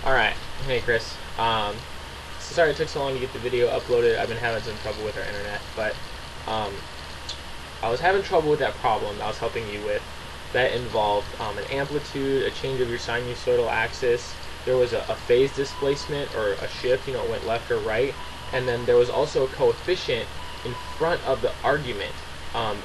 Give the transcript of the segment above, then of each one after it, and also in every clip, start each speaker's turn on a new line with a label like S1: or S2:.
S1: Alright, hey Chris. Sorry it took so long to get the video uploaded. I've been having some trouble with our internet, but I was having trouble with that problem that I was helping you with. That involved an amplitude, a change of your sinusoidal axis. There was a phase displacement or a shift, it went left or right, and then there was also a coefficient in front of the argument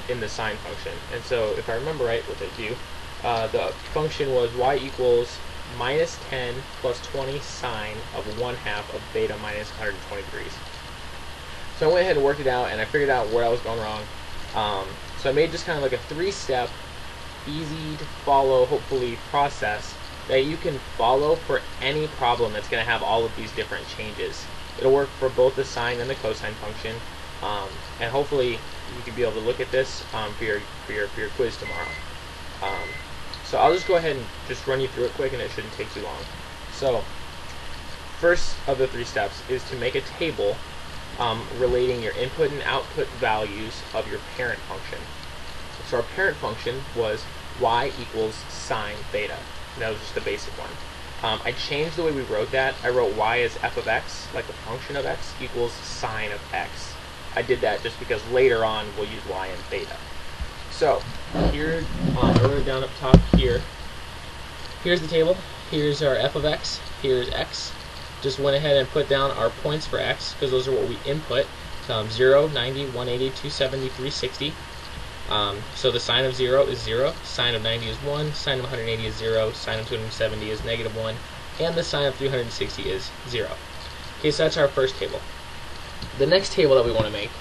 S1: in the sine function. And so if I remember right what they do, the function was y equals minus 10 plus 20 sine of 1/2 of beta minus 120 degrees. So I went ahead and worked it out, and I figured out where I was going wrong. So I made just kind of like a 3-step, easy to follow, hopefully, process that you can follow for any problem that's going to have all of these different changes. It'll work for both the sine and the cosine function, and hopefully you can be able to look at this for your quiz tomorrow. So I'll just go ahead and just run you through it quick, and it shouldn't take too long. So first of the 3 steps is to make a table relating your input and output values of your parent function. So our parent function was y equals sine theta. That was just the basic one. I changed the way we wrote that. I wrote y as f of x, like a function of x, equals sine of x. I did that just because later on we'll use y and theta. So here, earlier down up top here, here's the table. Here's our f of x. Here's x. Just went ahead and put down our points for x because those are what we input. 0, 90, 180, 270, 360. So the sine of 0 is 0, sine of 90 is 1, sine of 180 is 0, sine of 270 is -1, and the sine of 360 is 0. Okay, so that's our first table. The next table that we want to make,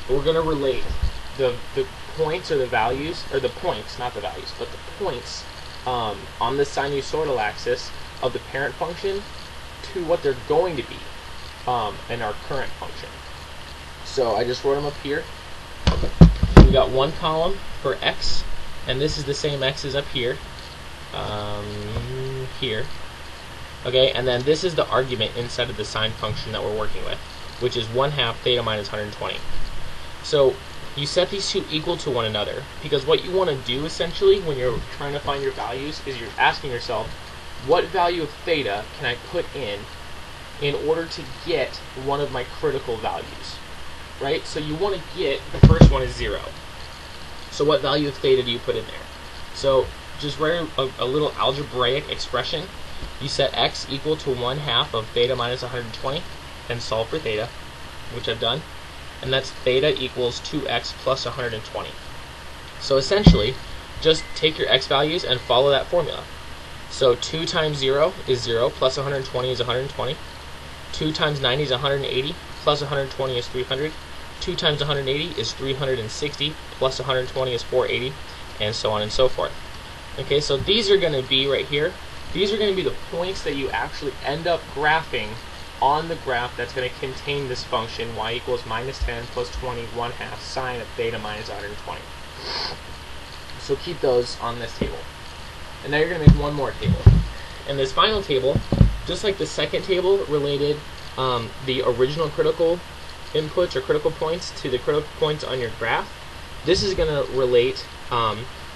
S1: we're going to relate the points or the values, or the points, not the values, but the points on the sinusoidal axis of the parent function to what they're going to be in our current function. So I just wrote them up here. We got one column for x, and this is the same x as up here, here. Okay, and then this is the argument inside of the sine function that we're working with, which is 1/2 theta minus 120. So you set these two equal to one another, because what you want to do essentially when you're trying to find your values is you're asking yourself, what value of theta can I put in order to get one of my critical values, right? So you want to get, the first one is 0. So what value of theta do you put in there? So just write a little algebraic expression. You set x equal to 1/2 of theta minus 120 and solve for theta, which I've done. And that's theta equals 2x plus 120. So essentially, just take your x values and follow that formula. So 2 times 0 is 0, plus 120 is 120. 2 times 90 is 180, plus 120 is 300. 2 times 180 is 360, plus 120 is 480, and so on and so forth. Okay, so these are going to be right here. These are going to be the points that you actually end up graphing on the graph that's going to contain this function, y equals minus 10 plus 20, 1/2 sine of theta minus 120. So keep those on this table. And now you're going to make one more table. And this final table, just like the second table related the original critical inputs or critical points to the critical points on your graph, this is going to relate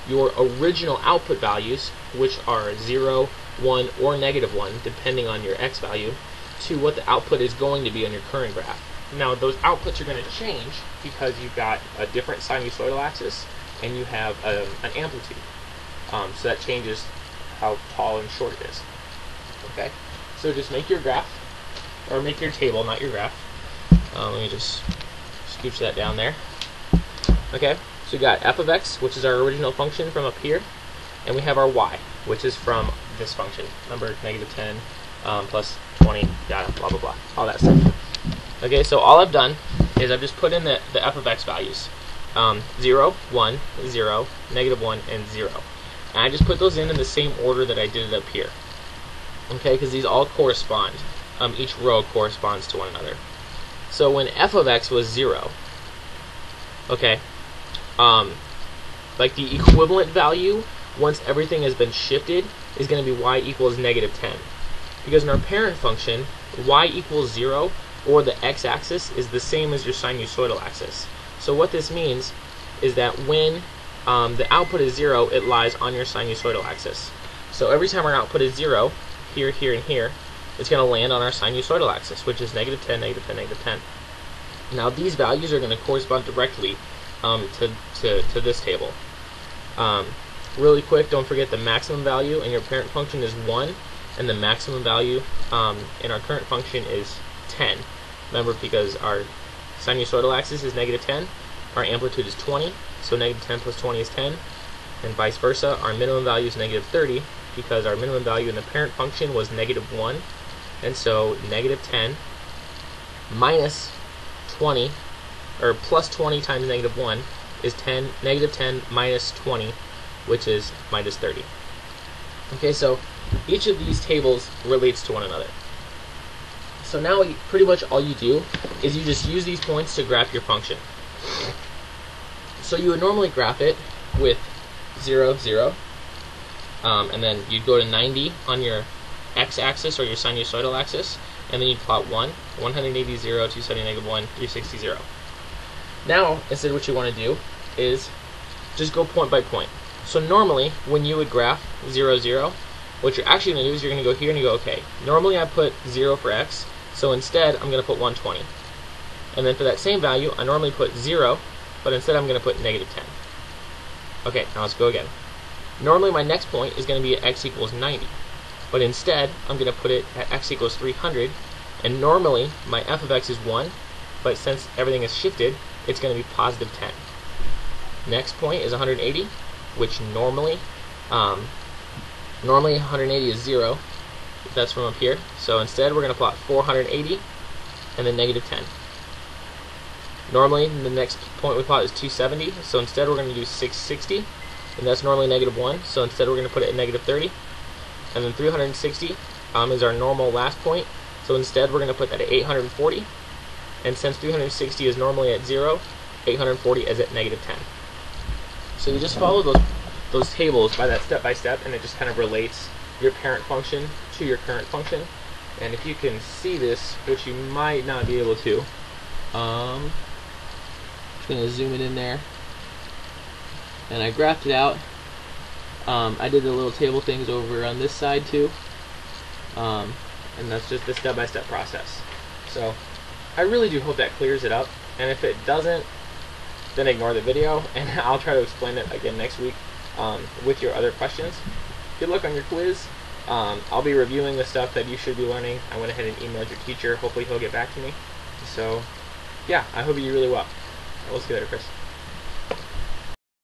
S1: your original output values, which are 0, 1, or -1, depending on your x value, to what the output is going to be on your current graph. Now those outputs are going to change because you've got a different sinusoidal axis and you have an amplitude. So that changes how tall and short it is. Okay, so just make your graph, or make your table, not your graph. Let me just scooch that down there. Okay, so we got f of x, which is our original function from up here, and we have our y, which is from this function, number -10 plus 20, blah blah blah, all that stuff. Okay, so all I've done is I've just put in the f of x values, 0, 1, 0, -1, and 0. And I just put those in the same order that I did it up here. Okay, because these all correspond. Each row corresponds to one another. So when f of x was 0, okay, like the equivalent value, once everything has been shifted, is going to be y equals -10. Because in our parent function, y equals 0, or the x-axis, is the same as your sinusoidal axis. So what this means is that when the output is 0, it lies on your sinusoidal axis. So every time our output is 0, here, here, and here, it's going to land on our sinusoidal axis, which is negative 10, negative 10, negative 10. Now these values are going to correspond directly to this table. Really quick, don't forget the maximum value in your parent function is 1, and the maximum value in our current function is 10. Remember, because our sinusoidal axis is negative 10, our amplitude is 20, so negative 10 plus 20 is 10, and vice versa. Our minimum value is negative 30, because our minimum value in the parent function was negative 1, and so negative 10 minus 20, or plus 20 times negative 1 is 10, negative 10 minus 20, which is minus 30. Okay, so each of these tables relates to one another. So now pretty much all you do is you just use these points to graph your function. So you would normally graph it with 0, 0, and then you'd go to 90 on your x-axis or your sinusoidal axis, and then you'd plot 1, 180, 0, 270, negative 1, 360, 0. Now, instead what you want to do is just go point by point. So normally, when you would graph 0, 0, what you're actually going to do is you're going to go here and you go, okay, normally I put 0 for x, so instead I'm going to put 120. And then for that same value, I normally put 0, but instead I'm going to put negative 10. Okay, now let's go again. Normally my next point is going to be at x equals 90, but instead I'm going to put it at x equals 300, and normally my f of x is 1, but since everything is shifted, it's going to be positive 10. Next point is 180, which normally 180 is 0. That's from up here. So instead we're going to plot 480 and then negative 10. Normally the next point we plot is 270, so instead we're going to do 660, and that's normally negative 1, so instead we're going to put it at negative 30. And then 360 is our normal last point, so instead we're going to put that at 840. And since 360 is normally at 0, 840 is at negative 10. So you just follow those tables by that step by step, and it just kind of relates your parent function to your current function. And if you can see this, which you might not be able to, I'm just going to zoom it in there. And I graphed it out. I did the little table things over on this side too. And that's just the step-by-step process. So I really do hope that clears it up. And if it doesn't, then ignore the video, and I'll try to explain it again next week with your other questions. Good luck on your quiz. I'll be reviewing the stuff that you should be learning. I went ahead and emailed your teacher. Hopefully he'll get back to me. So yeah, I hope you do really well. We'll see you later, Chris.